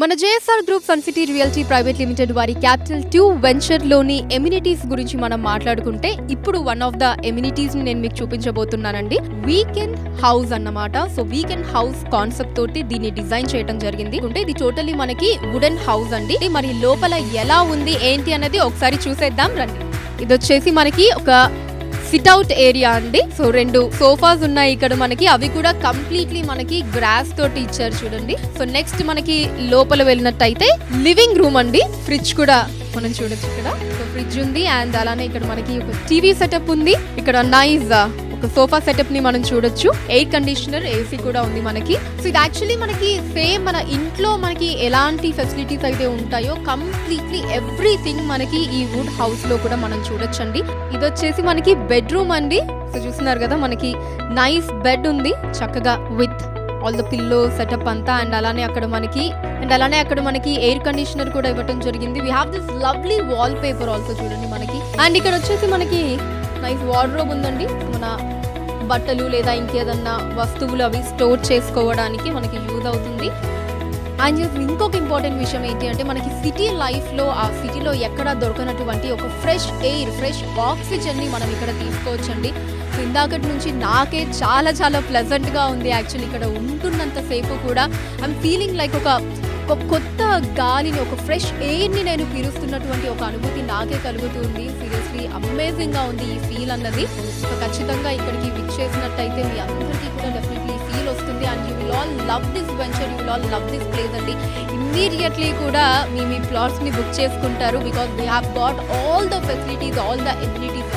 మన JSR group Sun City realty private limited వారి capital 2 venture లోని ఎమ్యూనిటీస్ గురించి మనం మాట్లాడుకుంటే ఇప్పుడు వన్ ఆఫ్ ద ఎమ్యూనిటీస్ ని నేను మీకు చూపించబోతున్నానండి. వీకెండ్ హౌస్ అన్నమాట. సో వీకెండ్ హౌస్ కాన్సెప్ట్ తోటి దీన్ని డిజైన్ చేయడం జరిగింది. అంటే ఇది టోటల్లీ మనకి వుడెన్ హౌస్ అండి. మరి లోపల ఎలా ఉంది ఏంటి అనేది ఒకసారి చూసేద్దాం రండి. ఇది వచ్చేసి మనకి ఒక సిట్అవుట్ ఏరియా అండి. సో 2 సోఫాస్ ఉన్నాయి ఇక్కడ మనకి. అవి కూడా కంప్లీట్లీ మనకి గ్రాస్ తోటి ఇచ్చారు చూడండి. సో నెక్స్ట్ మనకి లోపల వెళ్ళినట్టయితే లివింగ్ రూమ్ అండి. ఫ్రిడ్జ్ కూడా మనం చూడొచ్చు ఇక్కడ. సో ఫ్రిడ్జ్ ఉంది అండ్ అలానే ఇక్కడ మనకి ఒక టీవీ సెటప్ ఉంది. ఇక్కడ నైస్ ఒక సోఫా సెటప్ ని మనం చూడొచ్చు. ఎయిర్ కండిషనర్, ఏసీ కూడా ఉంది మనకి. సో ఇది యాక్చువల్లీ మనకి సేమ్ మన ఇంట్లో మనకి ఎలాంటి ఫెసిలిటీస్ అయితే ఉంటాయో కంప్లీట్లీ ఎవ్రీథింగ్ మనకి ఈ వుడ్ హౌస్ లో కూడా మనం చూడొచ్చండి. ఇది వచ్చేసి మనకి బెడ్రూమ్ అండి. సో చూస్తున్నారు కదా మనకి నైస్ బెడ్ ఉంది చక్కగా with all the pillow setup అంతా. అండ్ అలానే అక్కడ మనకి ఎయిర్ కండిషనర్ కూడా ఇవ్వడం జరిగింది. We have this lovely wall paper also చూడండి మనకి. అండ్ ఇక్కడ వచ్చేసి మనకి నైస్ వార్డ్రోబ్ ఉందండి. మన బట్టలు లేదా ఇంకేదన్నా వస్తువులు అవి స్టోర్ చేసుకోవడానికి మనకి యూజ్ అవుతుంది. అండ్ ఇంకొక ఇంపార్టెంట్ విషయం ఏంటి అంటే మనకి సిటీ లైఫ్లో ఆ సిటీలో ఎక్కడ దొరకనటువంటి ఒక ఫ్రెష్ ఎయిర్, ఫ్రెష్ ఆక్సిజన్ ని మనం ఇక్కడ తీసుకోవచ్చండి. సో ఇందాకటి నుంచి నాకే చాలా చాలా ప్లెజెంట్గా ఉంది. యాక్చువల్లీ ఇక్కడ ఉంటున్నంత సేపు కూడా ఐఎమ్ ఫీలింగ్ లైక్ ఒక కొత్త గాలిని, ఒక ఫ్రెష్ ఎయిర్ని నేను పీలుస్తున్నటువంటి ఒక అనుభూతి నాకే కలుగుతుంది. సీరియస్లీ అమేజింగ్గా ఉంది ఈ ఫీల్ అన్నది. సో ఖచ్చితంగా ఇక్కడికి విచ్ చేసినట్టయితే మీ అందరికీ కూడా డెఫినెట్లీ ఫీల్ వస్తుంది. And you will all love this venture, you will all love this place అండి. ఇమ్మీడియట్లీ కూడా మీ ప్లాట్స్ని బుక్ చేసుకుంటారు. Because we have got all the facilities, all the abilities